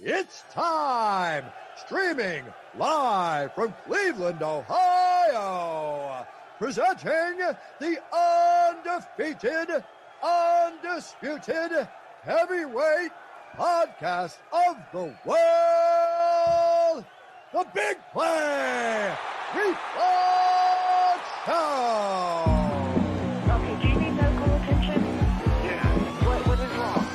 It's time! Streaming live from Cleveland, Ohio, presenting the undefeated, undisputed heavyweight podcast of the world, the Big Play Reflog Show! Okay, do you need medical attention? Yeah. What is wrong?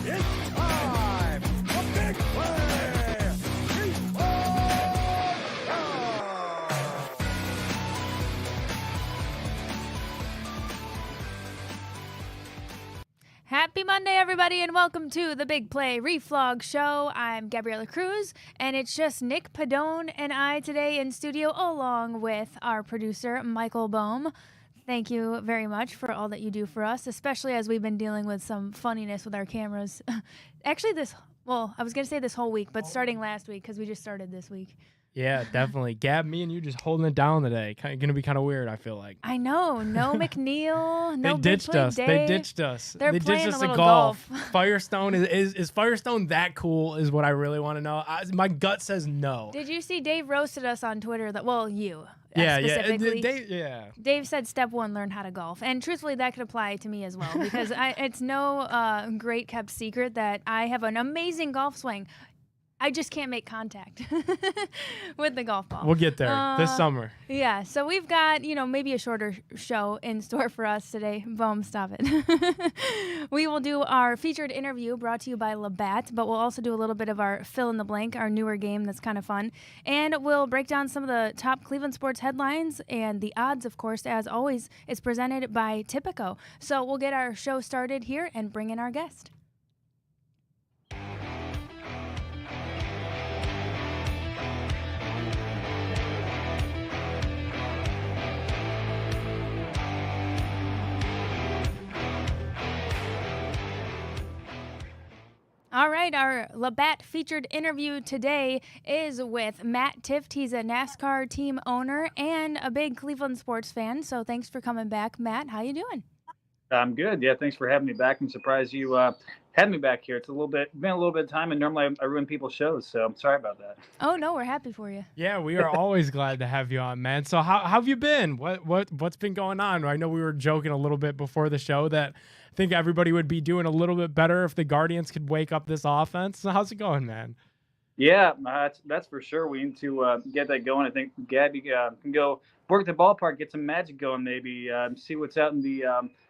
It's time! The Big Play Reflog Show! Happy Monday, everybody, and welcome to the Big Play Reflog Show. I'm Gabriella Cruz, and it's just Nick Padone and I today in studio, along with our producer, Michael Bohm. Thank you very much for all that you do for us, especially as we've been dealing with some funniness with our cameras. Actually, I was going to say this whole week, but starting last week, because we just started this week. Yeah, definitely. Gab, me and you just holding it down today. Going to be kind of weird, I feel like. I know. No McNeil, no They Big ditched Play us. Dave. They ditched us. They're they playing ditched a us to little golf. golf. Firestone, is Firestone that cool is what I really want to know. My gut says no. Did you see Dave roasted us on Twitter? You. Yeah. Specifically. Yeah. Dave said step one, learn how to golf. And truthfully, that could apply to me as well because it's no great kept secret that I have an amazing golf swing. I just can't make contact with the golf ball. We'll get there this summer. Yeah, so we've got, maybe a shorter show in store for us today. Boom, stop it. We will do our featured interview brought to you by Labatt, but we'll also do a little bit of our fill in the blank, our newer game that's kind of fun. And we'll break down some of the top Cleveland sports headlines and the odds, of course, as always, is presented by Tipico. So we'll get our show started here and bring in our guest. All right, our Labatt featured interview today is with Matt Tifft. He's a NASCAR team owner and a big Cleveland sports fan. So thanks for coming back, Matt. How you doing? I'm good. Yeah, thanks for having me back. I'm surprised you had me back here. It's been a little bit of time, and normally I ruin people's shows, so I'm sorry about that. Oh no, we're happy for you. Yeah, we are always glad to have you on, man. So how have you been? What's been going on? I know we were joking a little bit before the show that I think everybody would be doing a little bit better if the Guardians could wake up this offense. So how's it going, man? Yeah, that's for sure. We need to get that going. I think Gabby can go work the ballpark, get some magic going, maybe see what's out in the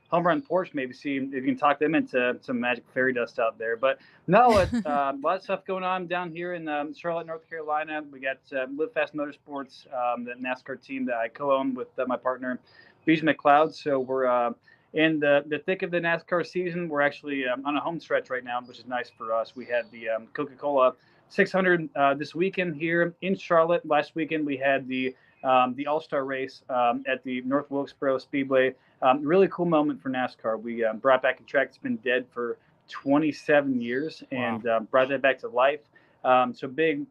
home run porch, maybe see if you can talk them into some magic fairy dust out there. But no, a lot of stuff going on down here in Charlotte, North Carolina. We got Live Fast Motorsports, the NASCAR team that I co-own with my partner, Beej McLeod. So we're in the thick of the NASCAR season. We're actually on a home stretch right now, which is nice for us. We had the Coca-Cola 600 this weekend here in Charlotte. Last weekend we had the All-Star race at the North Wilkesboro Speedway. Really cool moment for NASCAR. We brought back a track that's been dead for 27 years and brought that back to life. So big,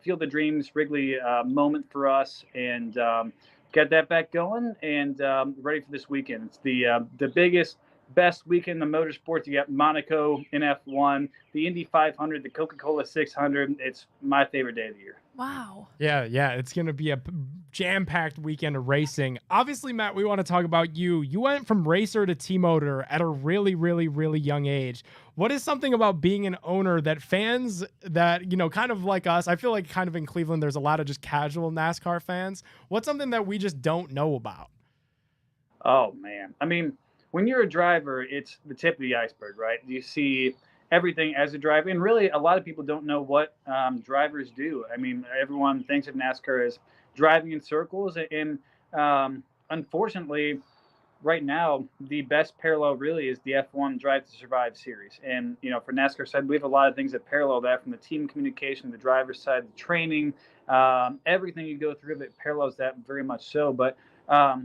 Field of Dreams, Wrigley moment for us, and got that back going and ready for this weekend. It's the biggest, best weekend in motorsports. You got Monaco in F1, the Indy 500, the Coca-Cola 600. It's my favorite day of the year. Wow. Yeah, it's going to be a jam-packed weekend of racing. Obviously, Matt, we want to talk about you. You went from racer to team owner at a really, really, really young age. What is something about being an owner that fans that, kind of like us, I feel like kind of in Cleveland, there's a lot of just casual NASCAR fans. What's something that we just don't know about? Oh, man. I mean, when you're a driver, it's the tip of the iceberg, right? You see everything as a driver. And really, a lot of people don't know what drivers do. I mean, everyone thinks of NASCAR as driving in circles. And unfortunately, right now, the best parallel really is the F1 Drive to Survive series. And, for NASCAR side, we have a lot of things that parallel that, from the team communication, the driver's side, the training, everything you go through that parallels that very much so. But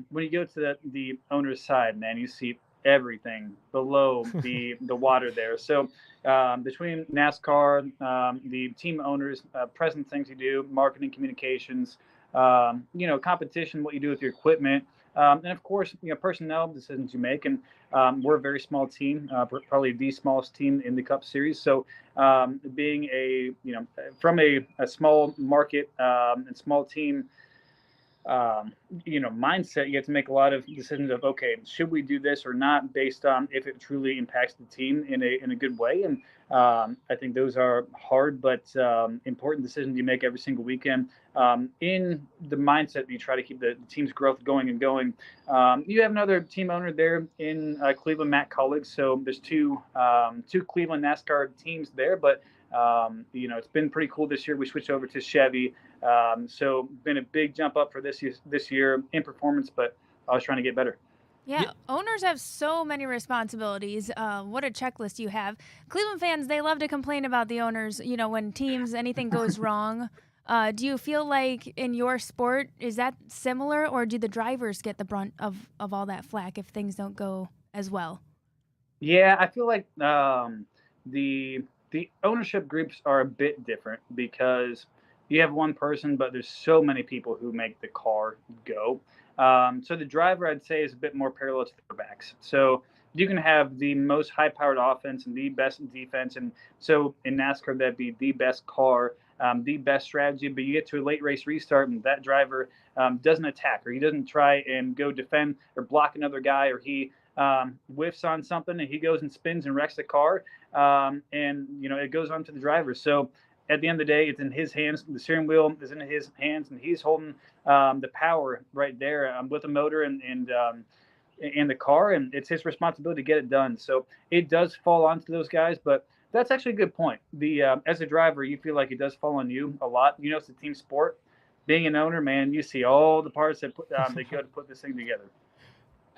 when you go to the owner's side, man, you see everything below the water there. So between NASCAR, the team owners, present things you do, marketing, communications, competition, what you do with your equipment, and of course, personnel decisions you make. And we're a very small team, probably the smallest team in the Cup Series. So being from a small market and small team, mindset, you have to make a lot of decisions of, okay, should we do this or not, based on if it truly impacts the team in a good way. And I think those are hard but important decisions you make every single weekend, in the mindset that you try to keep the team's growth going and going. You have another team owner there in Cleveland, Matt Colleague. So there's two Cleveland NASCAR teams there, but it's been pretty cool this year. We switched over to Chevy. So been a big jump up for this year in performance, but I was trying to get better. Yeah, owners have so many responsibilities. What a checklist you have. Cleveland fans, they love to complain about the owners, when teams, anything goes wrong. Do you feel like in your sport, is that similar, or do the drivers get the brunt of all that flack if things don't go as well? Yeah, I feel like the ownership groups are a bit different, because you have one person, but there's so many people who make the car go. So the driver, I'd say, is a bit more parallel to the backs. So you can have the most high-powered offense and the best defense, and so in NASCAR, that'd be the best car, the best strategy. But you get to a late race restart, and that driver doesn't attack, or he doesn't try and go defend or block another guy, or he whiffs on something and he goes and spins and wrecks the car, and it goes on to the driver. So at the end of the day, it's in his hands. The steering wheel is in his hands, and he's holding the power right there with the motor and the car, and it's his responsibility to get it done. So it does fall onto those guys, but that's actually a good point. As a driver, you feel like it does fall on you a lot. It's a team sport. Being an owner, man, you see all the parts that they go to put this thing together.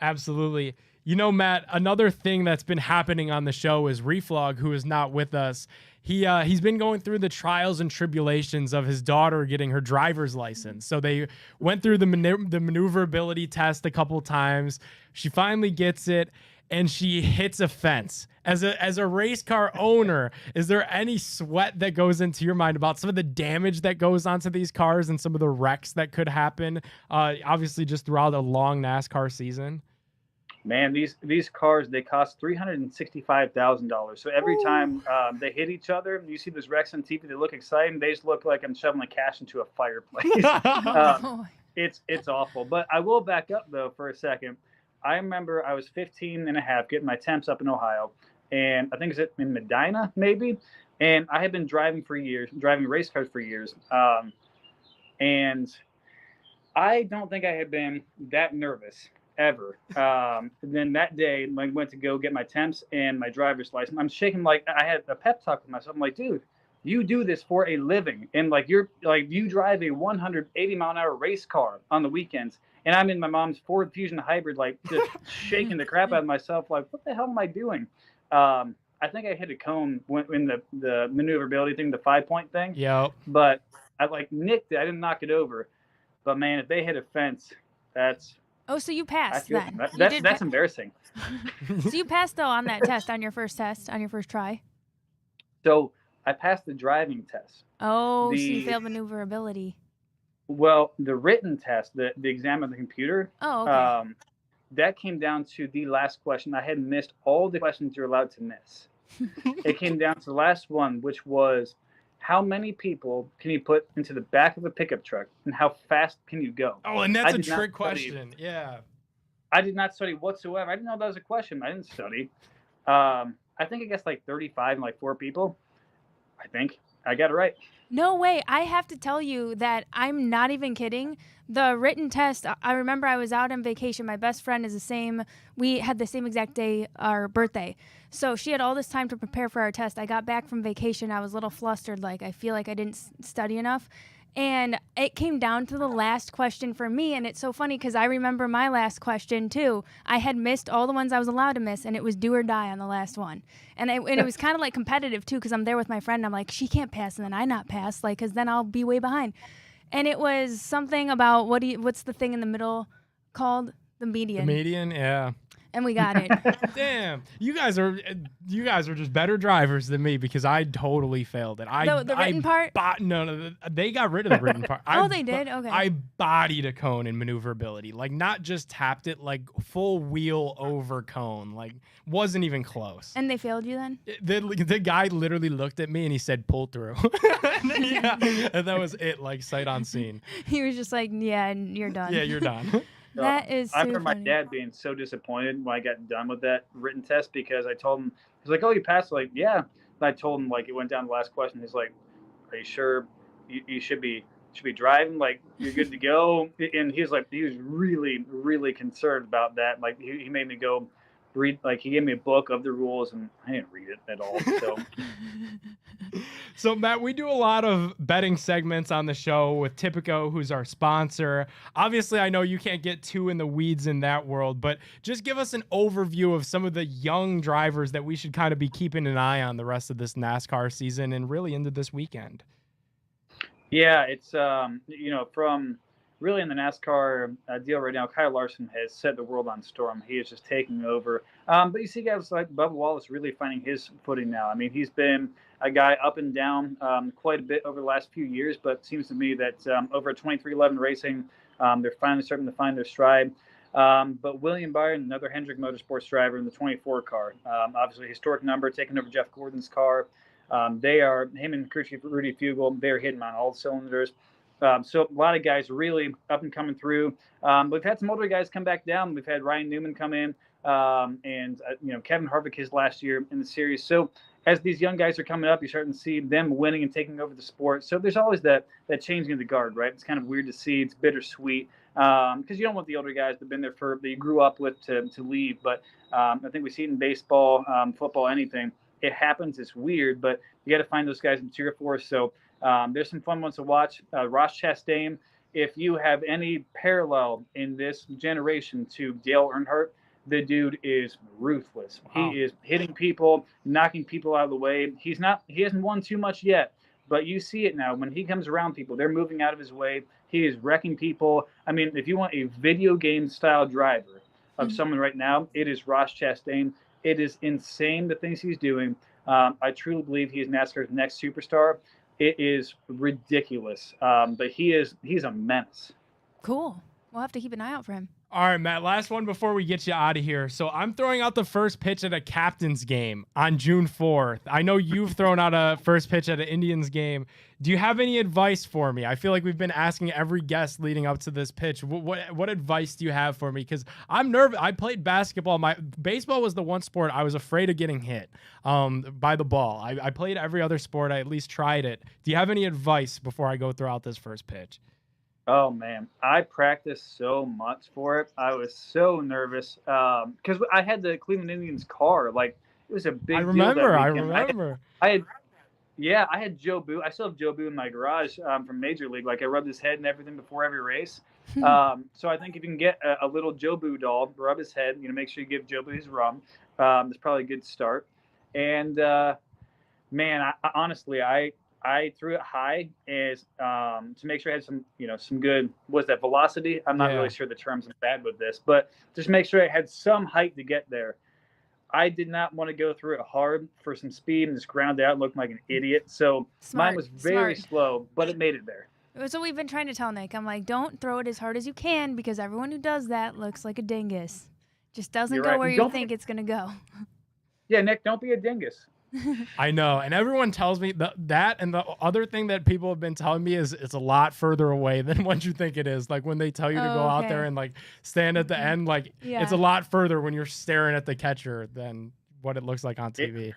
Absolutely. Matt, another thing that's been happening on the show is Reflog, who is not with us. He's been going through the trials and tribulations of his daughter getting her driver's license. So they went through the maneuverability test a couple times. She finally gets it, and she hits a fence. As a race car owner, is there any sweat that goes into your mind about some of the damage that goes onto these cars and some of the wrecks that could happen, obviously just throughout a long NASCAR season? Man, these cars, they cost $365,000. So every time they hit each other, you see those wrecks on TV. They look exciting. They just look like I'm shoveling cash into a fireplace. It's awful. But I will back up, though, for a second. I remember I was 15 and a half, getting my temps up in Ohio. And I think it's in Medina, maybe. And I had been driving race cars for years. And I don't think I had been that nervous ever. And then that day, I went to go get my temps and my driver's license. I'm shaking, like I had a pep talk with myself. I'm like, dude, you do this for a living, and you drive a 180 mile an hour race car on the weekends, and I'm in my mom's Ford Fusion hybrid, like just shaking the crap out of myself. Like, what the hell am I doing? I think I hit a cone in the maneuverability thing, the 5-point thing. Yep. But I nicked it. I didn't knock it over. But man, if they hit a fence, that's. Oh, so you passed then. That's embarrassing. So you passed, though, on that test, on your first try? So I passed the driving test. Oh, so you failed maneuverability. Well, the written test, the exam on the computer, okay. That came down to the last question. I had missed all the questions you're allowed to miss. It came down to the last one, which was, how many people can you put into the back of a pickup truck, and how fast can you go? Oh, and that's a trick question. Yeah. I did not study whatsoever. I didn't know that was a question. I didn't study. I think I guessed like 35 and like 4 people. I think I got it right. No way. I have to tell you that I'm not even kidding. The written test, I remember I was out on vacation. My best friend is the same. We had the same exact day, our birthday. So she had all this time to prepare for our test. I got back from vacation. I was a little flustered. Like, I feel like I didn't study enough. And it came down to the last question for me, and it's so funny because I remember my last question too. I had missed all the ones I was allowed to miss, and it was do or die on the last one. And it was kind of like competitive too, because I'm there with my friend. And I'm like, she can't pass, and then I not pass, like, because then I'll be way behind. And it was something about what's the thing in the middle called? The median. The median, yeah. And we got it. Damn, you guys are just better drivers than me because I totally failed it. The written part? No, they got rid of the written part. Oh, they did? Okay. I bodied a cone in maneuverability, like not just tapped it, like full wheel over cone, like wasn't even close. And they failed you then? The guy literally looked at me and he said, "Pull through." Yeah, and that was it, like sight on scene. He was just like, "Yeah, you're done." Yeah, you're done. That is so I remember funny. my dad being so disappointed when I got done with that written test because I told him, he's like, "Oh, you passed?" Like, yeah. And I told him, like, it went down to the last question. He's like, "Are you sure you should be driving? Like, you're good to go?" And he was really, really concerned about that. Like, he made me go read, like, he gave me a book of the rules, and I didn't read it at all. So. So, Matt, we do a lot of betting segments on the show with Tipico, who's our sponsor. Obviously, I know you can't get too in the weeds in that world, but just give us an overview of some of the young drivers that we should kind of be keeping an eye on the rest of this NASCAR season and really into this weekend. Yeah, it's, from really in the NASCAR deal right now, Kyle Larson has set the world on storm. He is just taking over. But you see guys like Bubba Wallace really finding his footing now. I mean, he's been a guy up and down quite a bit over the last few years, but it seems to me that over 2311 Racing, they're finally starting to find their stride. But William Byron, another Hendrick Motorsports driver in the 24 car, obviously historic number, taking over Jeff Gordon's car. Him and Rudy Fugle, they're hitting on all cylinders. So a lot of guys really up and coming through. We've had some older guys come back down. We've had Ryan Newman come in, and Kevin Harvick his last year in the series. So as these young guys are coming up, you're starting to see them winning and taking over the sport. So there's always that changing of the guard, right? It's kind of weird to see. It's bittersweet because you don't want the older guys that have been there that you grew up with to leave. But I think we see it in baseball, football, anything. It happens. It's weird, but you got to find those guys in tier 4. So there's some fun ones to watch. Ross Chastain, if you have any parallel in this generation to Dale Earnhardt, the dude is ruthless. Wow. He is hitting people, knocking people out of the way. He hasn't won too much yet, but you see it now. When he comes around people, they're moving out of his way. He is wrecking people. I mean, if you want a video game style driver of someone right now, it is Ross Chastain. It is insane the things he's doing. I truly believe he is NASCAR's next superstar. It is ridiculous, but he's a menace. Cool. We'll have to keep an eye out for him. All right, Matt, last one before we get you out of here. So I'm throwing out the first pitch at a Captain's game on June 4th. I know you've thrown out a first pitch at an Indians game. Do you have any advice for me? I feel like we've been asking every guest leading up to this pitch. What advice do you have for me? Because I'm nervous. I played basketball. Baseball was the one sport I was afraid of getting hit by the ball. I played every other sport. I at least tried it. Do you have any advice before I go throw out this first pitch? Oh, man. I practiced so much for it. I was so nervous because I had the Cleveland Indians car. Like, it was a big deal. I remember. I had Joe Boo. I still have Joe Boo in my garage from Major League. Like, I rubbed his head and everything before every race. So I think if you can get a little Joe Boo doll, rub his head, make sure you give Joe Boo his rum. That's probably a good start. And, man, I threw it high as to make sure I had some good, was that velocity? I'm not really sure the terms. I'm bad with this, but just make sure I had some height to get there. I did not want to go through it hard for some speed and just ground it out and look like an idiot. So mine was very slow, but it made it there. So we've been trying to tell Nick, I'm like, don't throw it as hard as you can because everyone who does that looks like a dingus. Just doesn't go where you think it's going to go. Yeah, Nick, don't be a dingus. I know. And everyone tells me that. And the other thing that people have been telling me is it's a lot further away than what you think it is. Like when they tell you to go out there and like stand at the end, like it's a lot further when you're staring at the catcher than what it looks like on TV.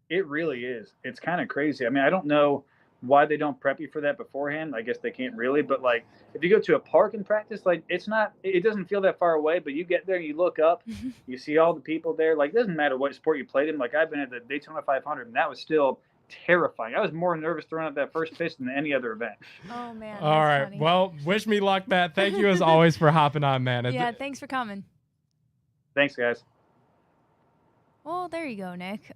It really is. It's kind of crazy. I mean, I don't know why they don't prep you for that beforehand. I guess they can't really, but like if you go to a park and practice, like it doesn't feel that far away, but you get there and you look up, you see all the people there. Like it doesn't matter what sport you played in. Like I've been at the Daytona 500 and that was still terrifying. I was more nervous throwing out that first pitch than any other event. Oh man. All that's right. funny. Well, wish me luck, Matt. Thank you as always for hopping on, man. Yeah, thanks for coming. Thanks, guys. Well, there you go, Nick.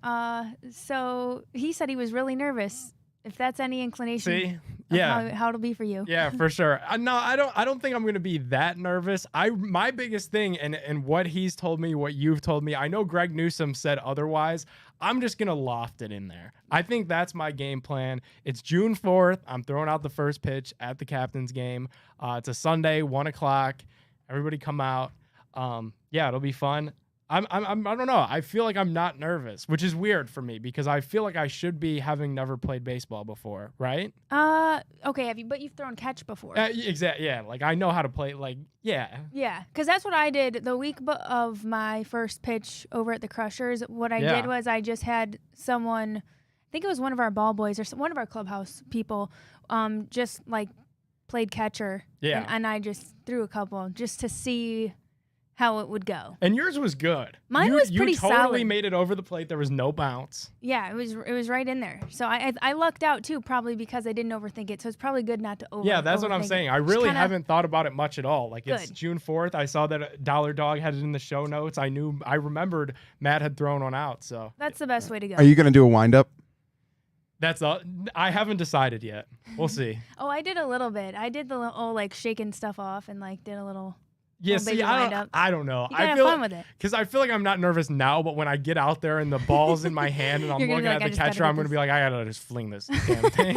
So he said he was really nervous. If that's any inclination See? of Yeah. how it'll be for you. Yeah, for sure. No, I don't think I'm gonna be that nervous. My biggest thing and what he's told me, what you've told me, I know Greg Newsome said otherwise. I'm just gonna loft it in there. I think that's my game plan. It's June 4th. I'm throwing out the first pitch at the captain's game. It's a Sunday, 1:00. Everybody come out. Yeah, it'll be fun. I don't know. I feel like I'm not nervous, which is weird for me because I feel like I should be, having never played baseball before, right? Okay, but you've thrown catch before. Exactly. Yeah, like I know how to play. Like, yeah. Yeah, because that's what I did the week of my first pitch over at the Crushers. What I did was I just had someone, I think it was one of our ball boys or one of our clubhouse people, just like played catcher. Yeah. And I just threw a couple just to see how it would go. And yours was good. Mine was pretty You totally solid. made it over the plate. There was no bounce. Yeah, it was right in there. So I lucked out too, probably because I didn't overthink it. So it's probably good not to overthink. Yeah, that's what I'm saying. I really haven't thought about it much at all. Like, it's Good. June 4th. I saw that Dollar Dog had it in the show notes. I remembered Matt had thrown one out. So That's the best way to go. Are you going to do a wind-up? that's all. I haven't decided yet. We'll see. Oh, I did a little bit. I did the little, like shaking stuff off and like did a little. Yeah, Little see, baby wind-up. I don't know. You gotta I have feel fun with it. because I feel like I'm not nervous now, but when I get out there and the ball's in my hand and I'm You're gonna looking be at like, "I the just gotta catcher, get I'm going to this." be like, I got to just fling this damn thing.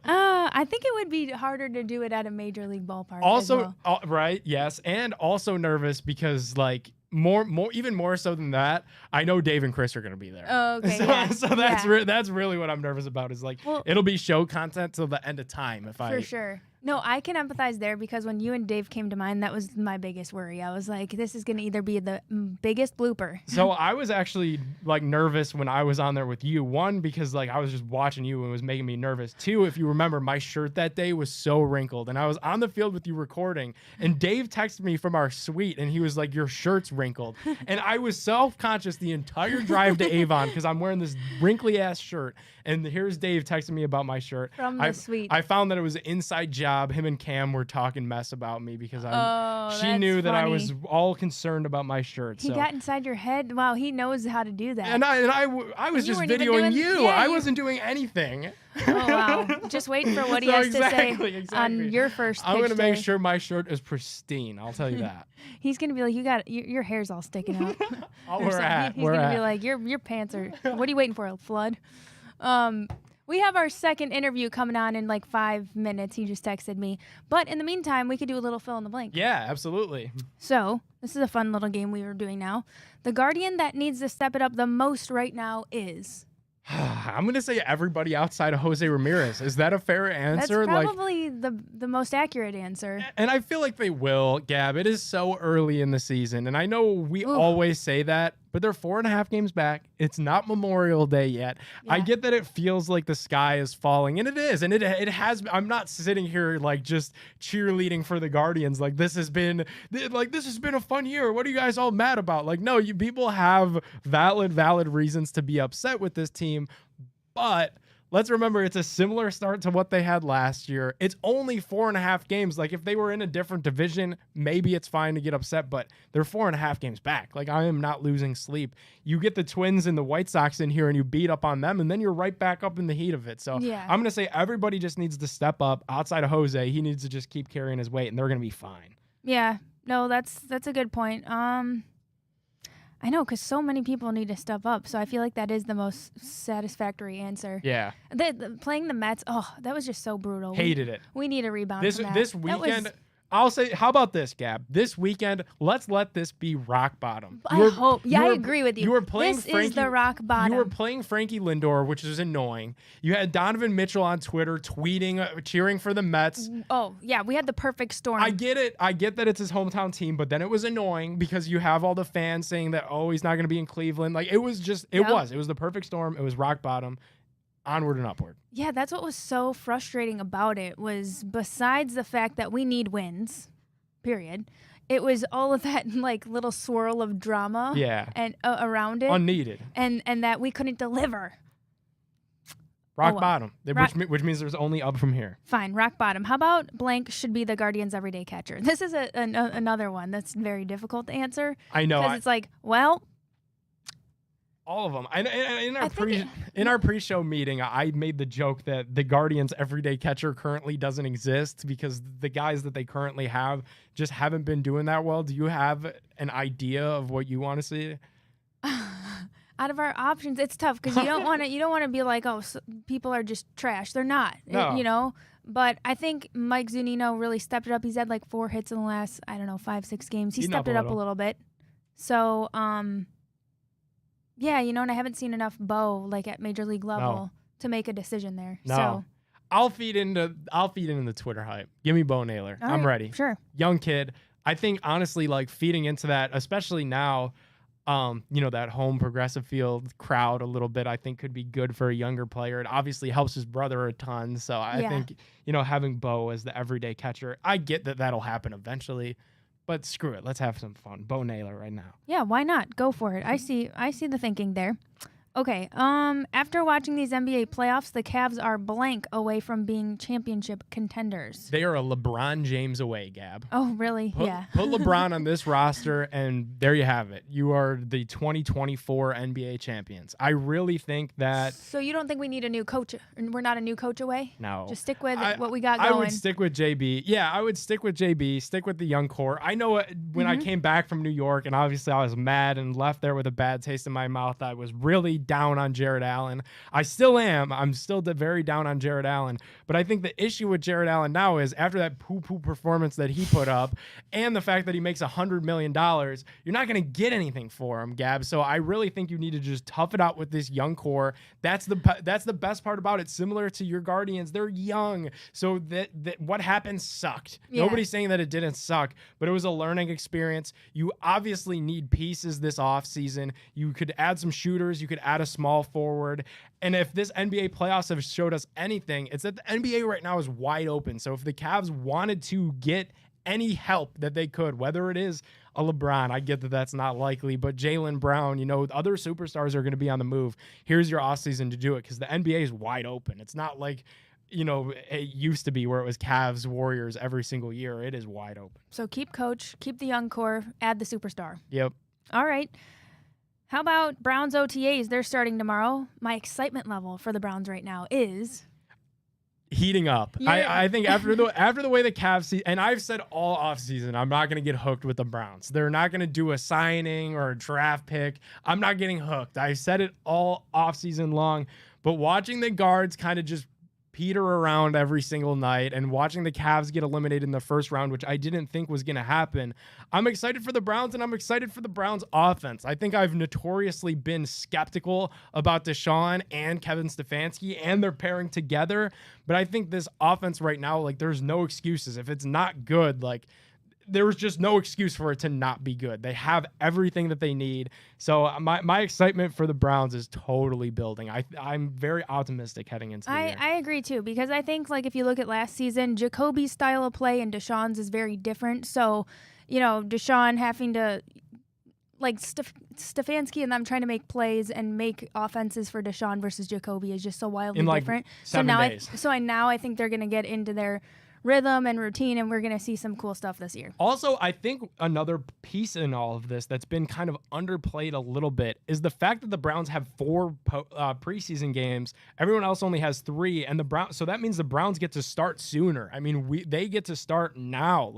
I think it would be harder to do it at a major league ballpark. Also, as well. right, yes, and also nervous because like even more so than that, I know Dave and Chris are going to be there. Oh, okay. So, Yeah. so that's yeah, that's really what I'm nervous about is like Well- it'll be show content till the end of time if for sure. No, I can empathize there because when you and Dave came to mind, that was my biggest worry. I was like, this is going to either be the biggest blooper. So I was actually like nervous when I was on there with you. One, because like I was just watching you and it was making me nervous. Two, if you remember, my shirt that day was so wrinkled and I was on the field with you recording and Dave texted me from our suite and he was like, your shirt's wrinkled. And I was self-conscious the entire drive to Avon because I'm wearing this wrinkly ass shirt. And here's Dave texting me about my shirt. From the suite. I found that it was an inside job. Him and Cam were talking mess about me because she that's knew that I was funny. all concerned about my shirt. He so. got inside your head. Wow, he knows how to do that. And I was you just weren't even videoing doing- you. yeah, I you- wasn't doing anything. Oh, wow. Just waiting for what he So has exactly, to say exactly. on your first pitch I'm gonna make day. sure my shirt is pristine. I'll tell you that. He's going to be like, your hair's all sticking out. Oh, Or we're something. at. He's We're gonna be at. like, your pants are. What are you waiting for? A flood? We have our second interview coming on in like 5 minutes. He just texted me. But in the meantime, we could do a little fill in the blank. Yeah, absolutely. So this is a fun little game we were doing now. The Guardian that needs to step it up the most right now is. I'm gonna say everybody outside of Jose Ramirez. Is that a fair That's answer? probably the most accurate answer. And I feel like they will, Gab. It is so early in the season, and I know we Oof. always say that, but they're 4.5 games back. It's not Memorial Day yet. I Yeah. get that it feels like the sky is falling, and it is, and it has. I'm not sitting here like just cheerleading for the Guardians. Like this has been a fun year. What are you guys all mad about? Like no, you people have valid reasons to be upset with this team, but. Let's remember, it's a similar start to what they had last year. It's only 4.5 games. Like, if they were in a different division, maybe it's fine to get upset, but they're 4.5 games back. Like, I am not losing sleep. You get the Twins and the White Sox in here and you beat up on them, and then you're right back up in the heat of it. So Yeah. I'm going to say everybody just needs to step up. Outside of Jose, he needs to just keep carrying his weight, and they're going to be fine. Yeah. No, that's a good point. I know, because so many people need to step up. So I feel like that is the most satisfactory answer. Yeah. Playing the Mets, that was just so brutal. Hated it. We need a rebound This from that. this That was- weekend, I'll say, how about this, Gab? This weekend, let's let this be rock bottom. I hope. Yeah, I agree with you. You were playing This Frankie, is the rock bottom. You were playing Frankie Lindor, which is annoying. You had Donovan Mitchell on Twitter tweeting, cheering for the Mets. Oh, yeah, we had the perfect storm. I get it. I get that it's his hometown team, but then it was annoying because you have all the fans saying that, oh, he's not going to be in Cleveland. Like, it was just, it Yep. was the perfect storm. It was rock bottom. Onward and upward. Yeah, that's what was so frustrating about it was besides the fact that we need wins, period, it was all of that like little swirl of drama Yeah. and around it. Unneeded. and that we couldn't deliver. Rock well. bottom, which means there's only up from here. Fine, rock bottom. How about blank should be the Guardians' everyday catcher? This is another one that's very difficult to answer. I know. Because it's like, well, all of them. In our pre-show meeting, I made the joke that the Guardians' everyday catcher currently doesn't exist because the guys that they currently have just haven't been doing that well. Do you have an idea of what you want to see? out of our options, it's tough because you don't want to be like, oh, people are just trash. They're not, No. But I think Mike Zunino really stepped it up. He's had like 4 hits in the last, 5-6 games. He stepped it up a little bit. So, yeah, and I haven't seen enough Bo like at major league level to make a decision there. No. So I'll feed into the Twitter hype. Give me Bo Naylor. all I'm right, ready. Sure. Young kid. I think honestly, like feeding into that, especially now, that home Progressive Field crowd a little bit, I think could be good for a younger player. It obviously helps his brother a ton. So I think, having Bo as the everyday catcher, I get that that'll happen eventually, but screw it. Let's have some fun. Bo Naylor right now. Yeah, why not? Go for it. I see the thinking there. Okay, after watching these NBA playoffs, the Cavs are blank away from being championship contenders. They are a LeBron James away, Gab. Oh, really? Put LeBron on this roster, and there you have it. You are the 2024 NBA champions. I really think that... So you don't think we need a new coach? We're not a new coach away? No. Just stick with what we got going. I would stick with JB. Yeah, I would stick with JB, stick with the young core. I know when I came back from New York, and obviously I was mad and left there with a bad taste in my mouth, I was really down on Jared Allen. I still am. I'm still very down on Jared Allen. But I think the issue with Jared Allen now is after that poo-poo performance that he put up and the fact that he makes $100 million, you're not going to get anything for him, Gab. So I really think you need to just tough it out with this young core. That's the best part about it. Similar to your Guardians, they're young. So that what happened sucked. Yeah. Nobody's saying that it didn't suck, but it was a learning experience. You obviously need pieces this offseason. You could add some shooters. You could add a small forward. And if this NBA playoffs have showed us anything, it's that the NBA right now is wide open. So if the Cavs wanted to get any help that they could, whether it is a LeBron, I get that that's not likely, but Jaylen Brown, other superstars are going to be on the move. Here's your offseason to do it because the NBA is wide open. It's not like, it used to be where it was Cavs, Warriors every single year. It is wide open. So keep coach, keep the young core, add the superstar. Yep. All right. How about Browns OTAs? They're starting tomorrow. My excitement level for the Browns right now is heating up. Yeah. I think after the way the Cavs see, and I've said all offseason, I'm not going to get hooked with the Browns. They're not going to do a signing or a draft pick. I'm not getting hooked. I said it all offseason long, but watching the guards kind of just peter around every single night and watching the Cavs get eliminated in the first round, which I didn't think was going to happen. I'm excited for the Browns, and I'm excited for the Browns offense. I think I've notoriously been skeptical about Deshaun and Kevin Stefanski and their pairing together, but I think this offense right now, there's no excuses. If it's not good, there was just no excuse for it to not be good. They have everything that they need. So my excitement for the Browns is totally building. I'm very optimistic heading into the year. I agree too, because I think if you look at last season, Jacoby's style of play and Deshaun's is very different. So, Deshaun having to Stefanski and them trying to make plays and make offenses for Deshaun versus Jacoby is just so wildly different. 7 days. I think they're going to get into their rhythm and routine, and we're going to see some cool stuff this year. Also, I think another piece in all of this that's been kind of underplayed a little bit is the fact that the Browns have 4 preseason games. Everyone else only has 3, and so that means the Browns get to start sooner. I mean, they get to start now.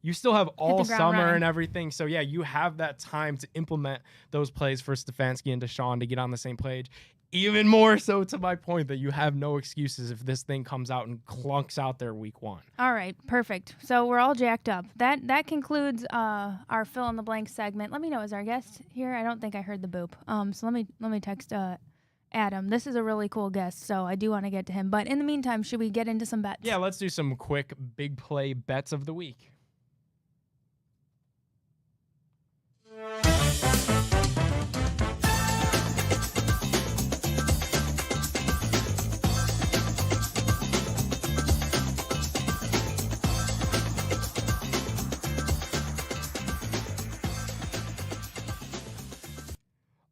You still have all summer and everything. So, yeah, you have that time to implement those plays for Stefanski and Deshaun to get on the same page. Even more so to my point that you have no excuses if this thing comes out and clunks out there week 1. All right, perfect. So we're all jacked up. That concludes our fill in the blank segment. Let me know, is our guest here? I don't think I heard the boop. So let me text Adam. This is a really cool guest, so I do want to get to him. But in the meantime, should we get into some bets? Yeah, let's do some quick big play bets of the week.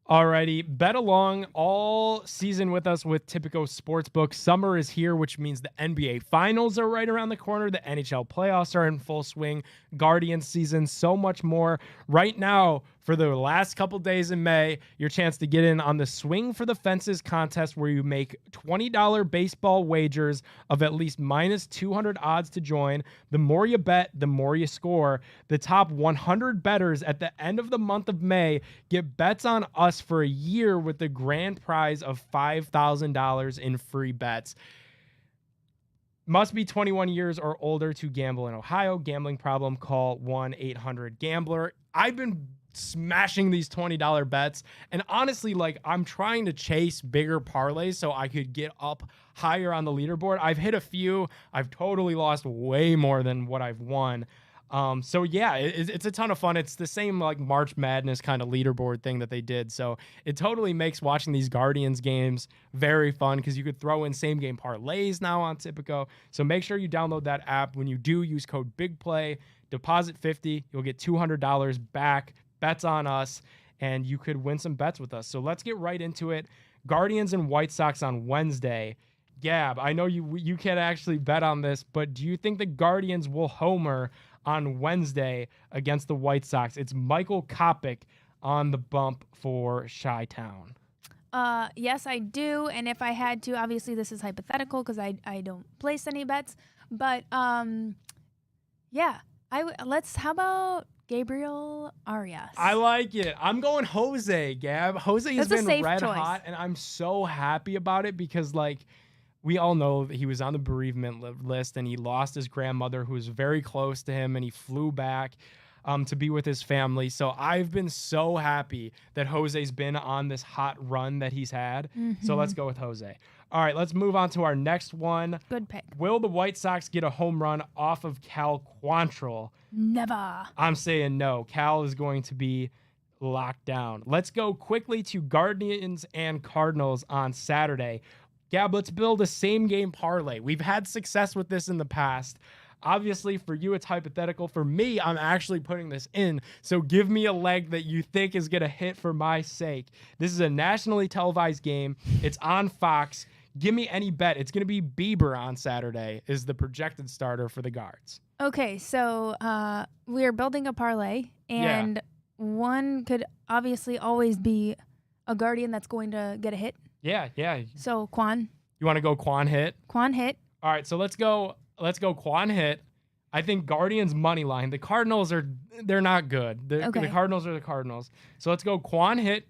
Alrighty, bet along all season with us with Tipico Sportsbook. Summer is here, which means the NBA Finals are right around the corner. The NHL playoffs are in full swing. Guardians season, so much more. Right now, for the last couple days in May, your chance to get in on the Swing for the Fences contest where you make $20 baseball wagers of at least minus 200 odds to join. The more you bet, the more you score. The top 100 bettors at the end of the month of May get bets on us for a year with the grand prize of $5,000 in free bets. Must be 21 years or older to gamble in Ohio. Gambling problem, call 1-800-GAMBLER. I've been smashing these $20 bets, and honestly, like, I'm trying to chase bigger parlays so I could get up higher on the leaderboard. I've hit a few. I've totally lost way more than what I've won. So yeah, it's a ton of fun. It's the same like March Madness kind of leaderboard thing that they did. So it totally makes watching these Guardians games very fun because you could throw in same game parlays now on Tipico. So make sure you download that app. When you do, use code BIGPLAY, deposit $50, you'll get $200 back. Bets on us, and you could win some bets with us. So let's get right into it. Guardians and White Sox on Wednesday. Gab, I know you can't actually bet on this, but do you think the Guardians will homer on Wednesday against the White Sox? It's Michael Kopech on the bump for Chi-Town. Yes, I do. And if I had to, obviously this is hypothetical because I don't place any bets. But yeah, how about Gabriel Arias? I like it. I'm going Jose, Gab. Jose has been red hot, and I'm so happy about it because, like, we all know that he was on the bereavement list and he lost his grandmother who was very close to him, and he flew back to be with his family. So I've been so happy that Jose's been on this hot run that he's had. So let's go with Jose. All right, let's move on to our next one. Good pick. Will the White Sox get a home run off of Cal Quantrill? Never. I'm saying no. Cal is going to be locked down. Let's go quickly to Guardians and Cardinals on Saturday. Gab, let's build a same game parlay. We've had success with this in the past. Obviously, for you, it's hypothetical. For me, I'm actually putting this in. So give me a leg that you think is going to hit for my sake. This is a nationally televised game. It's on Fox. Give me any bet. It's going to be Bieber on Saturday is the projected starter for the Guards. Okay, so we're building a parlay, and one could obviously always be a Guardian that's going to get a hit. Yeah. So Quan. You want to go Quan hit? Quan hit. All right, so let's go Quan hit. I think Guardians money line. The Cardinals they're not good. The Cardinals are the Cardinals. So let's go Quan hit,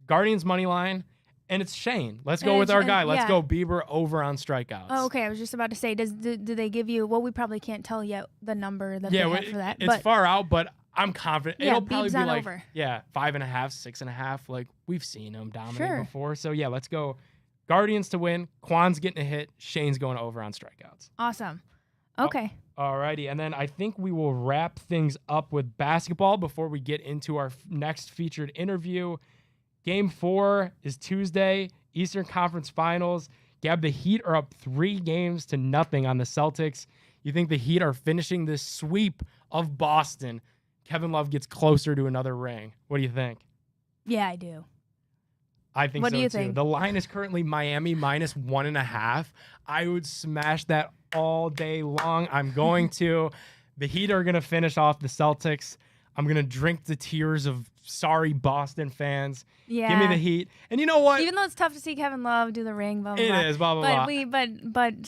Guardians money line. And it's Shane. Let's go with our guy. Let's go Bieber over on strikeouts. Oh, okay. I was just about to say, do they give you? Well, we probably can't tell yet the number that they have for that. It's far out, but I'm confident it'll probably be like over. 5.5, 6.5. Like we've seen him dominate before. So yeah, let's go Guardians to win. Quan's getting a hit. Shane's going over on strikeouts. Awesome. Okay. Alrighty, and then I think we will wrap things up with basketball before we get into our next featured interview. Game 4 is Tuesday, Eastern Conference Finals. Gab, the Heat are up 3-0 on the Celtics. You think the Heat are finishing this sweep of Boston? Kevin Love gets closer to another ring. What do you think? Yeah, I do. I think so, too. What do you think? The line is currently Miami -1.5. I would smash that all day long. I'm going to. The Heat are going to finish off the Celtics. I'm going to drink the tears of sorry Boston fans. Yeah. Give me the Heat. And you know what? Even though it's tough to see Kevin Love do the ring, blah, blah, blah. It is, blah, blah, blah. But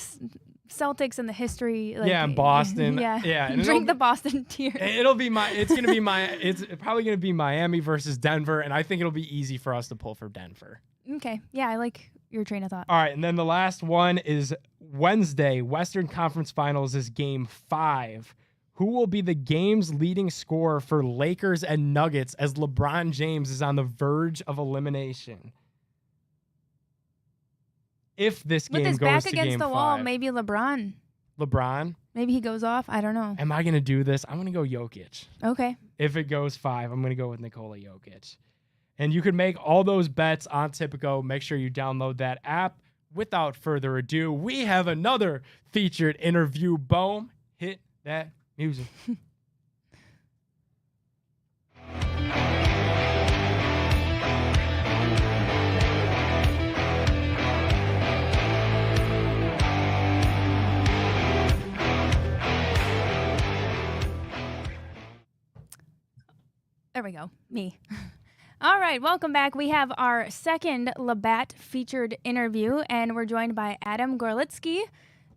Celtics and the history. Like, yeah, and Boston. Yeah. And drink the Boston tears. It's probably going to be Miami versus Denver, and I think it'll be easy for us to pull for Denver. Okay. Yeah, I like your train of thought. All right, and then the last one is Wednesday. Western Conference Finals is Game 5. Who will be the game's leading scorer for Lakers and Nuggets as LeBron James is on the verge of elimination? If this game goes to Game 5. With his back against the wall, maybe LeBron. LeBron? Maybe he goes off. I don't know. Am I going to do this? I'm going to go Jokic. Okay. If it goes 5, I'm going to go with Nikola Jokic. And you can make all those bets on Tipico. Make sure you download that app. Without further ado, we have another featured interview. Boom. Hit that music. There we go. Me. All right, welcome back. We have our second Labatt featured interview, and we're joined by Adam Gorlitsky.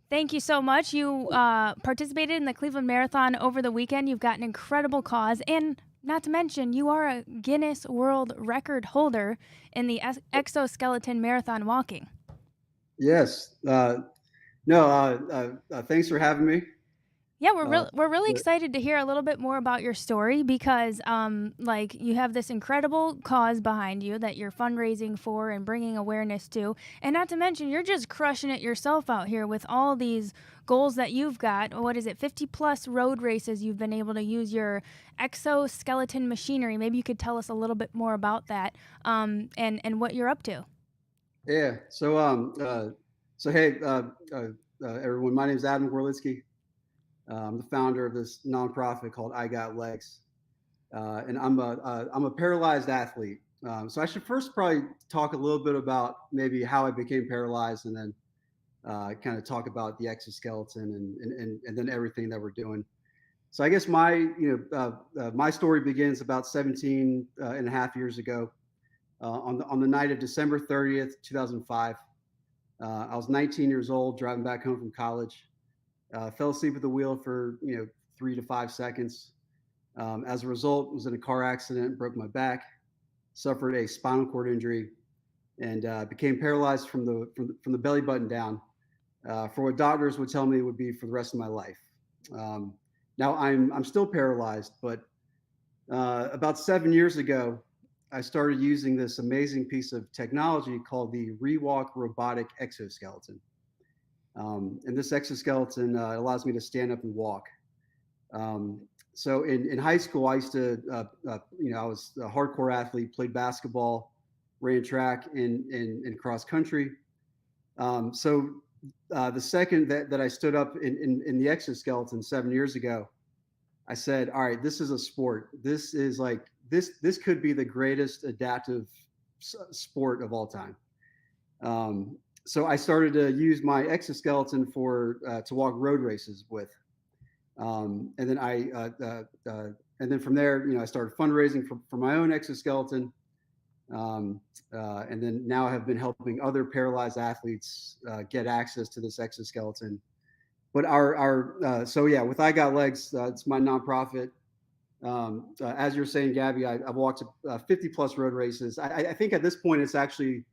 Thank you so much. You participated in the Cleveland Marathon over the weekend. You've got an incredible cause, and not to mention, you are a Guinness World Record holder in the exoskeleton marathon walking. Yes. Thanks for having me. Yeah, we're really excited to hear a little bit more about your story because, like, you have this incredible cause behind you that you're fundraising for and bringing awareness to, and not to mention you're just crushing it yourself out here with all these goals that you've got. What is it, 50 plus road races you've been able to use your exoskeleton machinery? Maybe you could tell us a little bit more about that, and what you're up to. Yeah. Hey, everyone. My name is Adam Gorlitsky. I'm the founder of this nonprofit called I Got Legs, and I'm a paralyzed athlete. So I should first probably talk a little bit about maybe how I became paralyzed, and then kind of talk about the exoskeleton and then everything that we're doing. So I guess my story begins about 17 and a half years ago, on the night of December 30th, 2005. I was 19 years old, driving back home from college. Fell asleep at the wheel for 3 to 5 seconds. As a result, was in a car accident, broke my back, suffered a spinal cord injury, and became paralyzed from the belly button down, for what doctors would tell me would be for the rest of my life. Now I'm still paralyzed, but about 7 years ago, I started using this amazing piece of technology called the Reflog robotic exoskeleton. And this exoskeleton allows me to stand up and walk. So in high school, I used to, I was a hardcore athlete, played basketball, ran track and cross country. The second that I stood up in the exoskeleton 7 years ago, I said, all right, this is a sport. This is like, this could be the greatest adaptive sport of all time. So I started to use my exoskeleton to walk road races with, and then from there, I started fundraising for my own exoskeleton, and then now I have been helping other paralyzed athletes get access to this exoskeleton. But with I Got Legs, it's my nonprofit. As you're saying, Gabby, I've walked 50 plus road races. I think at this point it's actually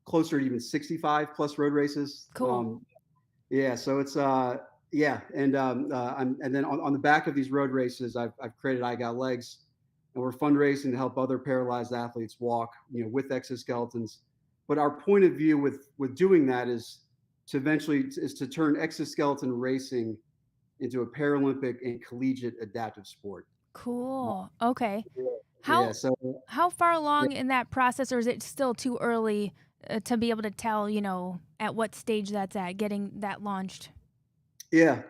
closer to even 65 plus road races. Cool. So it's and then on the back of these road races, I've created I Got Legs, and we're fundraising to help other paralyzed athletes walk, with exoskeletons. But our point of view with doing that is to turn exoskeleton racing into a Paralympic and collegiate adaptive sport. Cool. Okay. How far along in that process, or is it still too early to be able to tell, at what stage that's at, getting that launched? Yeah,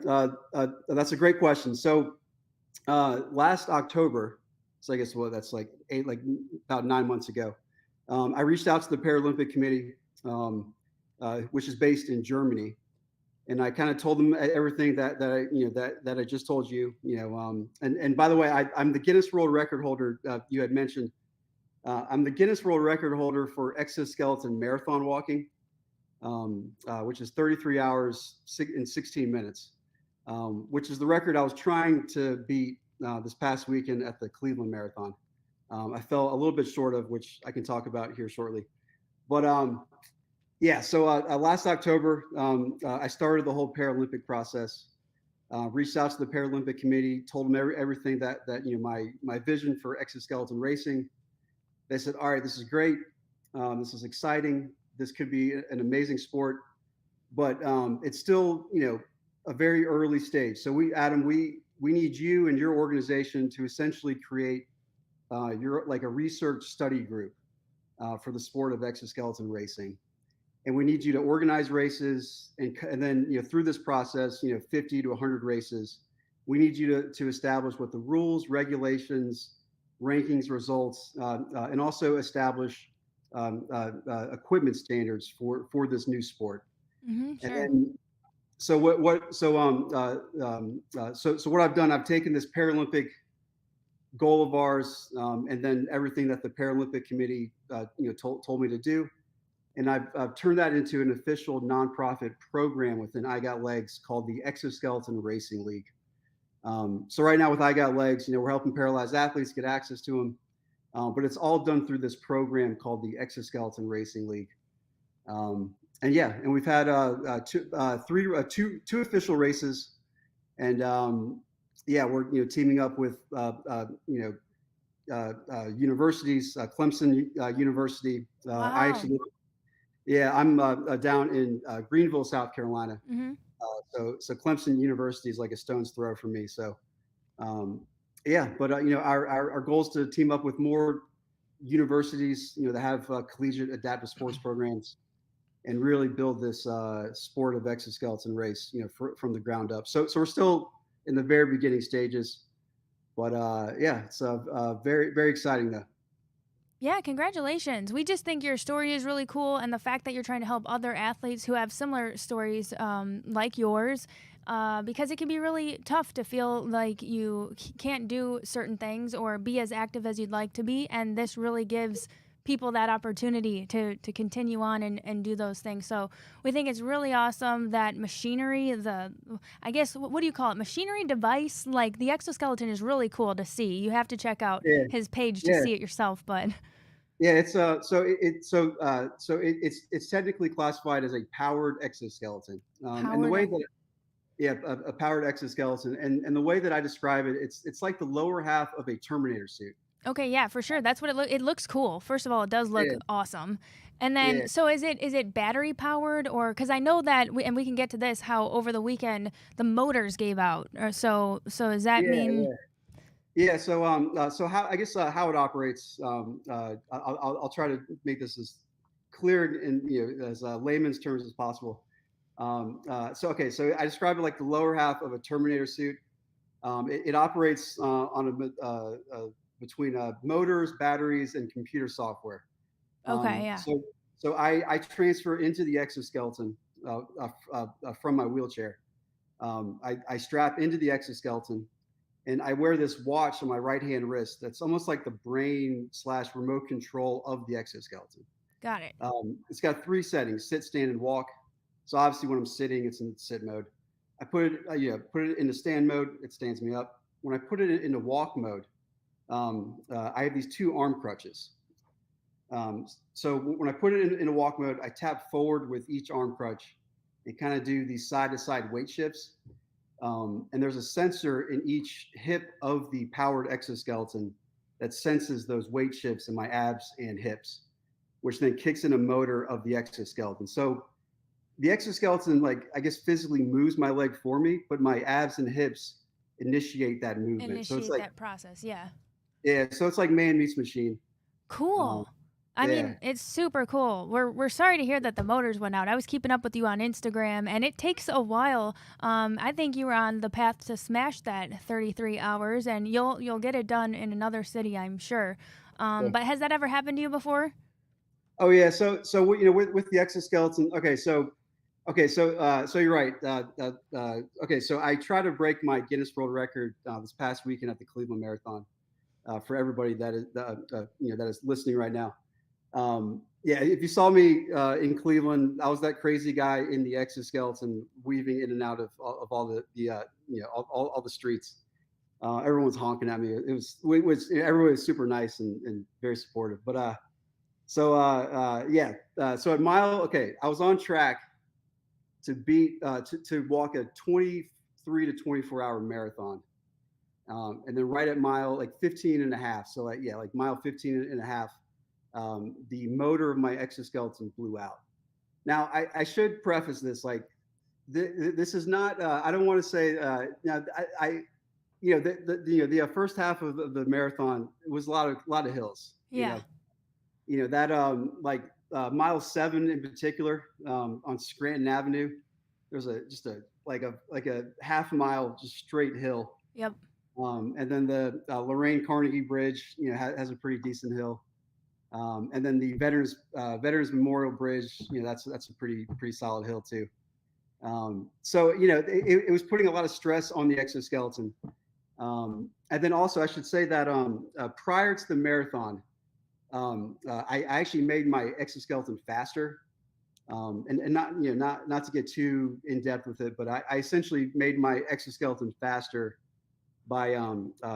that's a great question. So last October, so I guess that's about 9 months ago, I reached out to the Paralympic Committee, which is based in Germany, and I kind of told them everything that I just told you. And by the way, I'm the Guinness World Record holder. You had mentioned. I'm the Guinness World Record holder for exoskeleton marathon walking, which is 33 hours and 16 minutes, which is the record I was trying to beat this past weekend at the Cleveland Marathon. I fell a little bit short of, which I can talk about here shortly. But last October, I started the whole Paralympic process, reached out to the Paralympic Committee, told them everything that my vision for exoskeleton racing. They said, all right, this is great. This is exciting. This could be an amazing sport, but it's still, a very early stage. So we need you and your organization to essentially create a research study group for the sport of exoskeleton racing. And we need you to organize races and then, through this process, 50 to 100 races, we need you to establish what the rules, regulations, rankings, results, and also establish equipment standards for this new sport. Mm-hmm, sure. And then, so what I've done, I've taken this Paralympic goal of ours, and then everything that the Paralympic Committee, told me to do. And I've turned that into an official nonprofit program within I Got Legs called the Exoskeleton Racing League. So right now with I Got Legs, we're helping paralyzed athletes get access to them, but it's all done through this program called the Exoskeleton Racing League. And we've had two official races, and we're teaming up with universities, Clemson University. Wow. I'm down in Greenville, South Carolina. Mm-hmm. So Clemson University is like a stone's throw for me. So, our goal is to team up with more universities, that have collegiate adaptive sports programs, and really build this sport of exoskeleton race, from the ground up. So we're still in the very beginning stages, but it's very, very exciting though. Yeah, congratulations. We just think your story is really cool, and the fact that you're trying to help other athletes who have similar stories like yours, because it can be really tough to feel like you can't do certain things or be as active as you'd like to be, and this really gives people that opportunity to continue on and do those things. So we think it's really awesome that machinery, what do you call it? Machinery device, like the exoskeleton is really cool to see. You have to check out his page to see it yourself, but yeah, it's it's technically classified as a powered exoskeleton. And the way that a powered exoskeleton, and the way that I describe it, it's like the lower half of a Terminator suit. okay, yeah, for sure. That's what it looks cool. First of all, it does look awesome. And then, so is it battery powered, or because I know that, and we can get to this, how over the weekend the motors gave out. So does that mean? Yeah. So how it operates. I'll try to make this as clear in as layman's terms as possible. So I describe it like the lower half of a Terminator suit. It operates on between motors, batteries, and computer software. Okay, yeah. So I transfer into the exoskeleton from my wheelchair. I strap into the exoskeleton, and I wear this watch on my right hand wrist that's almost like the brain / remote control of the exoskeleton. Got it. It's got 3 settings: sit, stand, and walk. So obviously when I'm sitting, it's in sit mode. I put it into stand mode, it stands me up. When I put it into walk mode, I have these 2 arm crutches. So when I put it in a walk mode, I tap forward with each arm crutch and kind of do these side to side weight shifts. And there's a sensor in each hip of the powered exoskeleton that senses those weight shifts in my abs and hips, which then kicks in a motor of the exoskeleton. So the exoskeleton, physically moves my leg for me, but my abs and hips initiate that movement. So it's like that process, yeah. Yeah, so it's like man meets machine. Cool. I mean, it's super cool. We're sorry to hear that the motors went out. I was keeping up with you on Instagram, and it takes a while. I think you were on the path to smash that 33 hours, and you'll get it done in another city, I'm sure. But has that ever happened to you before? Oh yeah. So with the exoskeleton. So you're right. So I try to break my Guinness World Record this past weekend at the Cleveland Marathon. For everybody that is that is listening right now. If you saw me in Cleveland, I was that crazy guy in the exoskeleton, weaving in and out of all the streets. Everyone was honking at me. Everyone was super nice and very supportive. But so at mile, I was on track to beat to walk a 23 to 24 hour marathon. And then right at mile 15 and a half. So mile 15 and a half, the motor of my exoskeleton blew out. Now I should preface this, this is not, I don't want to say, the first half of the marathon was a lot of hills. Yeah. Mile 7 in particular, on Scranton Avenue, there's a half mile, just straight hill. Yep. And then the Lorraine Carnegie Bridge, has a pretty decent hill. And then the Veterans Memorial Bridge, that's a pretty solid hill too. So it was putting a lot of stress on the exoskeleton. And then also I should say that prior to the marathon, I actually made my exoskeleton faster. And not, not to get too in depth with it, but I essentially made my exoskeleton faster by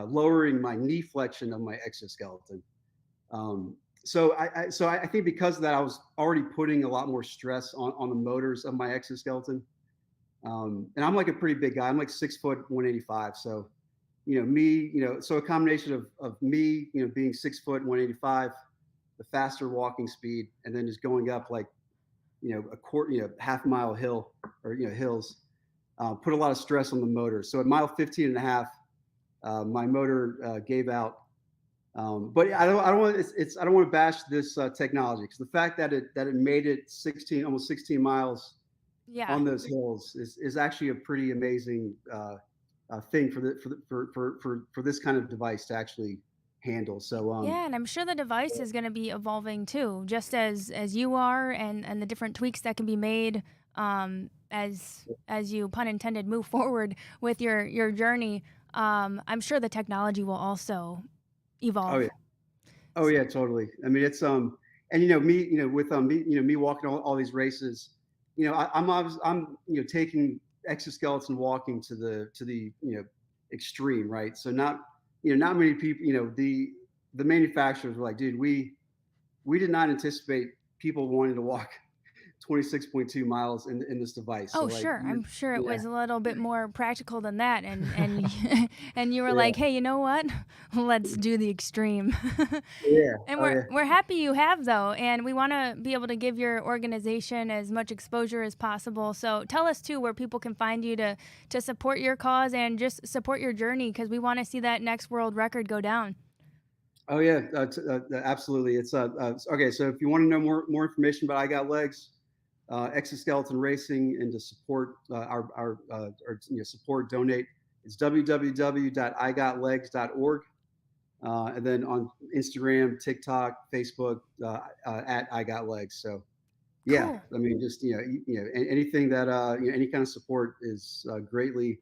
lowering my knee flexion of my exoskeleton. Um, so I think because of that, I was already putting a lot more stress on the motors of my exoskeleton. And I'm like a pretty big guy. I'm like 6 foot 185. So, me, so a combination of me, being 6 foot 185, the faster walking speed, and then just going up like, a quarter, half-mile hill or, hills, put a lot of stress on the motor. So at mile 15 and a half, my motor gave out. But I don't want I don't want to bash this technology, because the fact that it made it almost 16 miles Yeah. on those hills is actually a pretty amazing thing for this kind of device to actually handle. So Yeah, and I'm sure the device is going to be evolving too, just as you are, and the different tweaks that can be made as you, pun intended, move forward with your journey. I'm sure the technology will also evolve. Oh yeah, totally. I mean, it's and me, with me walking all these races, I'm taking exoskeleton walking to the extreme, right? So not many people, the manufacturers were like, dude, we did not anticipate people wanting to walk 26.2 miles in this device. Oh, So like, sure. I'm sure it yeah, was a little bit more practical than that, and and you were yeah, like, "Hey, you know what? Let's do the extreme." yeah, And oh yeah. we're happy you have, though, and we want to be able to give your organization as much exposure as possible. So tell us too where people can find you to support your cause and just support your journey, because we want to see that next world record go down. Oh yeah, absolutely. It's okay. So if you want to know more information about I Got Legs, exoskeleton racing, and to support support, donate, it's www.igotlegs.org, and then on Instagram, TikTok, Facebook, at I Got Legs. So yeah, Cool. I mean, just anything that any kind of support is greatly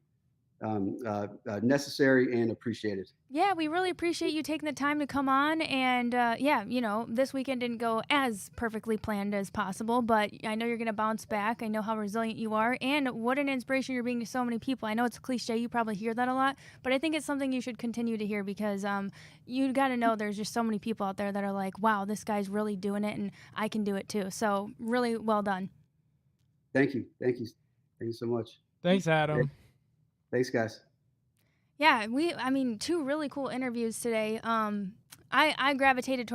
necessary and appreciated. Yeah, we really appreciate you taking the time to come on. And yeah, this weekend didn't go as perfectly planned as possible, but I know you're going to bounce back. I know how resilient you are, and what an inspiration you're being to so many people. I know it's a cliche, you probably hear that a lot, but I think it's something you should continue to hear, because you got to know there's just so many people out there that are like, wow, this guy's really doing it, and I can do it too. So really well done. Thank you, thank you so much. Thanks, Adam. Thanks, guys. Yeah, I mean, two really cool interviews today. I gravitated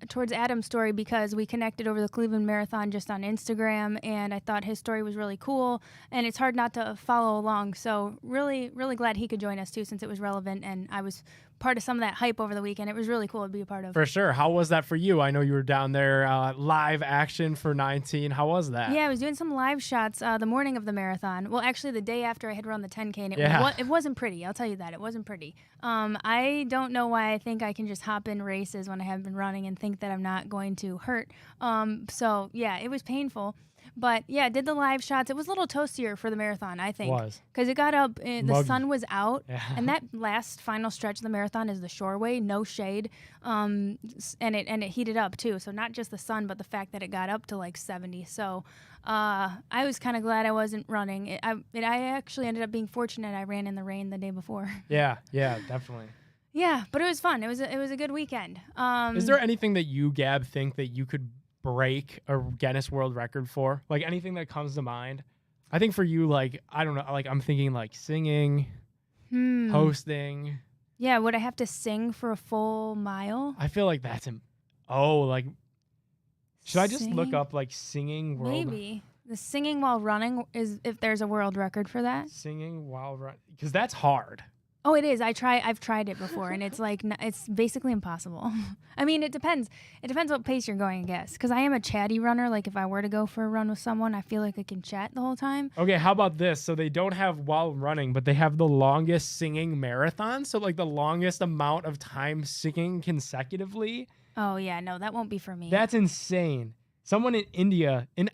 towards Adam's story because we connected over the Cleveland Marathon just on Instagram, and I thought his story was really cool, and it's hard not to follow along. So really, really glad he could join us too, since it was relevant, and I was part of some of that hype over the weekend. It was really cool to be a part of. For sure. How was that for you? I know you were down there live action for 19. How was that? Yeah, I was doing some live shots the morning of the marathon. Well, actually, the day after I had run the 10K, and it wasn't pretty. I'll tell you that. It wasn't pretty. I don't know why I think I can just hop in races when I haven't been running and think that I'm not going to hurt. So, yeah, it was painful. But, yeah, did the live shots. It was a little toastier for the marathon, I think. Was. Because it got up, the sun was out, Yeah. and that last final stretch of the marathon is the shoreway, no shade, and it heated up, too. So not just the sun, but the fact that it got up to, like, 70. So I was kind of glad I wasn't running. I actually ended up being fortunate. I ran in the rain the day before. Yeah, definitely. Yeah, but it was fun. It was a good weekend. Is there anything that you, Gab, think that you could break a Guinness World Record for? Like anything that comes to mind? I think for you, like, I don't know, like I'm thinking like singing, hosting. Yeah, would I have to sing for a full mile? I feel like that's like, should I just look Sing? up like singing world? Maybe. The singing while running is if there's a world record for that. Singing while running, because that's hard. Oh, it is. I've tried it before, and it's like it's basically impossible. I mean, it depends. It depends what pace you're going, I guess. Because I am a chatty runner. Like if I were to go for a run with someone, I feel like I can chat the whole time. Okay, how about this? So they don't have while running, but they have the longest singing marathon. So like the longest amount of time singing consecutively. Oh yeah, no, that won't be for me. That's insane. Someone in India, and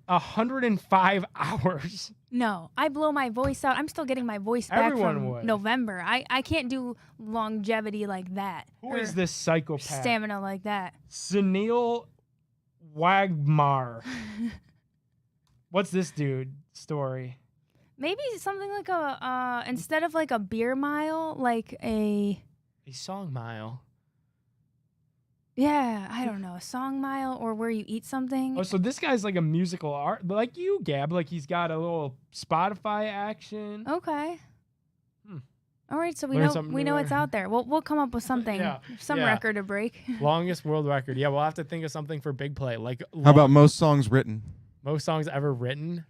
105 hours. No, I blow my voice out. I'm still getting my voice back Everyone from would. November. I can't do longevity like that. Who or is this psychopath? Stamina like that. Sunil Wagmar. What's this dude story? Maybe something like a instead of like a beer mile, like a song mile. Yeah, I don't know, a song mile or where you eat something. Oh, so this guy's like a musical art, like you, Gab. Like he's got a little Spotify action. Okay. All right, so we Learn know something we new know there. it's out there. We'll come up with something, some yeah. record to break. Longest world record. Yeah, we'll have to think of something for big play. Like How about most songs written? most songs ever written?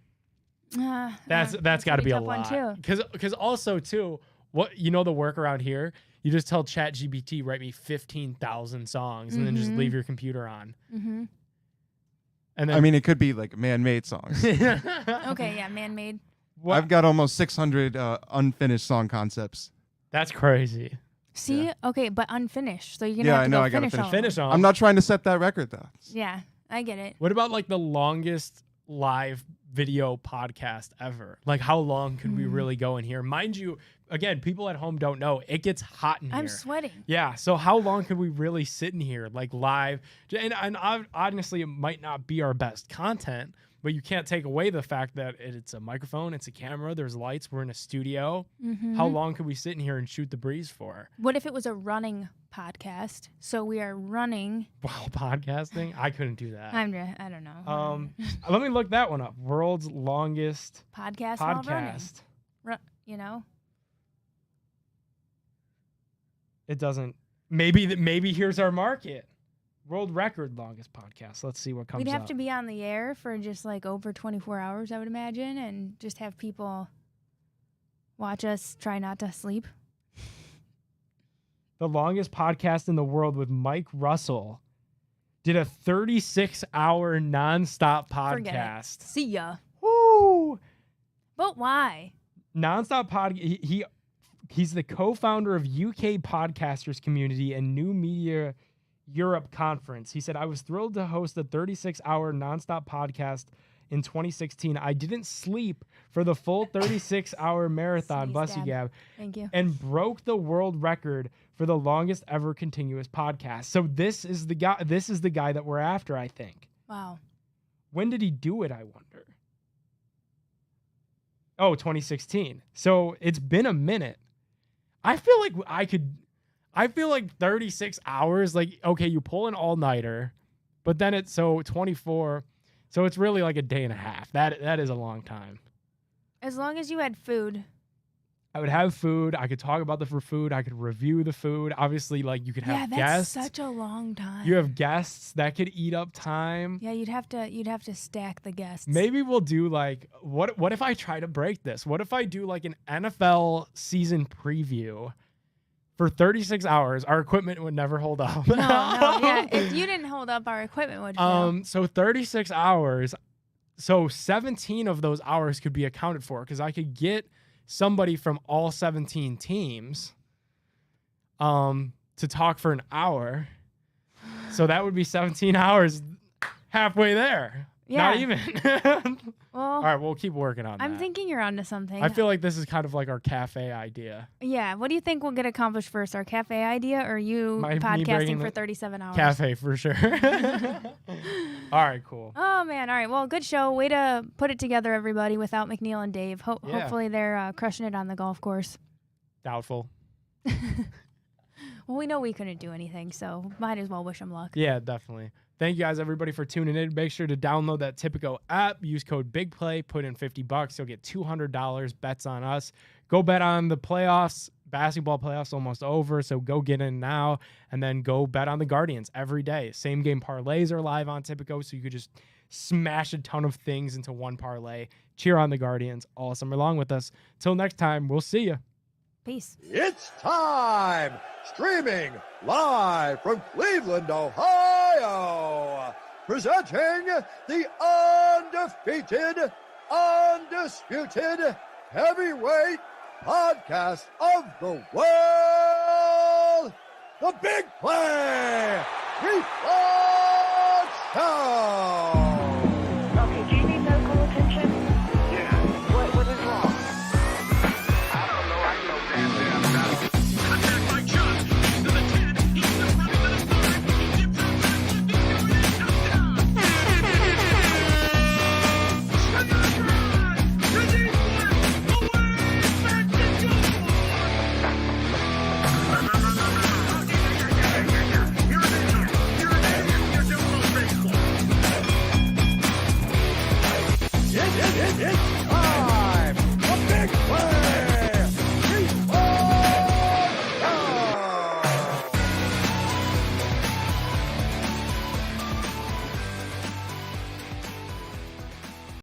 That's a got to pretty be a tough one, lot. too. Because also too, what the workaround here? You just tell ChatGPT, write me 15,000 songs, and then just leave your computer on. Mm-hmm. And then, I mean, it could be like man-made songs. Okay, yeah, man-made. I've got almost 600 unfinished song concepts. That's crazy. See, okay, but unfinished. So you're gonna Yeah, have to I know, go I gotta finish all of Finish them. on. I'm not trying to set that record though. Yeah, I get it. What about like the longest live video podcast ever? Like how long could we really go in here? Mind you, again, people at home don't know. It gets hot in here. I'm sweating. Yeah, so how long could we really sit in here like live? And honestly, it might not be our best content, but you can't take away the fact that it's a microphone, it's a camera, there's lights, we're in a studio. How long could we sit in here and shoot the breeze for? What if it was a running podcast? So we are running. While podcasting? I couldn't do that. I don't know. Let me look that one up. World's longest podcast while running. podcast. You know? It doesn't. Maybe here's our market. World record longest podcast. Let's see what comes We'd have up. to be on the air for just like over 24 hours, I would imagine, and just have people watch us try not to sleep. The longest podcast in the world with Mike Russell did a 36-hour nonstop Forget it. podcast. See ya. Woo! But why? Nonstop podcast. He's the co-founder of UK Podcasters Community and New Media Europe Conference. He said, I was thrilled to host a 36-hour nonstop podcast in 2016. I didn't sleep for the full 36-hour marathon. Sneeze, Bless you, Dad. Gab. Thank you. And broke the world record for the longest ever continuous podcast. So this is the guy that we're after, I think. Wow. When did he do it, I wonder? Oh, 2016. So it's been a minute. I feel like 36 hours, like, okay, you pull an all-nighter, but then it's 24. So it's really like a day and a half. That is a long time. As long as you had food. I would have food. I could talk about the food. I could review the food. Obviously, like you could have that's guests. such a long time. You have guests that could eat up time. Yeah, you'd have to stack the guests. Maybe we'll do like what if I try to break this? What if I do like an NFL season preview for 36 hours? Our equipment would never hold up. No, yeah. If you didn't hold up, our equipment would fail. So 36 hours. So 17 of those hours could be accounted for because I could get somebody from all 17 teams to talk for an hour. So that would be 17 hours halfway there. Yeah. Not even. Well, All right, we'll keep working on that. I'm thinking you're onto something. I feel like this is kind of like our cafe idea. Yeah. What do you think will get accomplished first, our cafe idea or you Me breaking podcasting for the 37 hours? Cafe for sure. All right, cool. Oh, man. All right. Well, good show. Way to put it together, everybody, without McNeil and Dave. Yeah. Hopefully they're crushing it on the golf course. Doubtful. Well, we know we couldn't do anything, so might as well wish them luck. Yeah, definitely. Thank you guys, everybody, for tuning in. Make sure to download that Tipico app. Use code BIGPLAY. Put in $50. You'll get $200 bets on us. Go bet on the playoffs. Basketball playoffs almost over, so go get in now. And then go bet on the Guardians every day. Same game parlays are live on Tipico, so you could just smash a ton of things into one parlay. Cheer on the Guardians all summer long with us. Till next time, we'll see you. Peace. It's time! Streaming live from Cleveland, Ohio! Presenting the undefeated, undisputed heavyweight podcast of the world! The Big Play Reflog Show!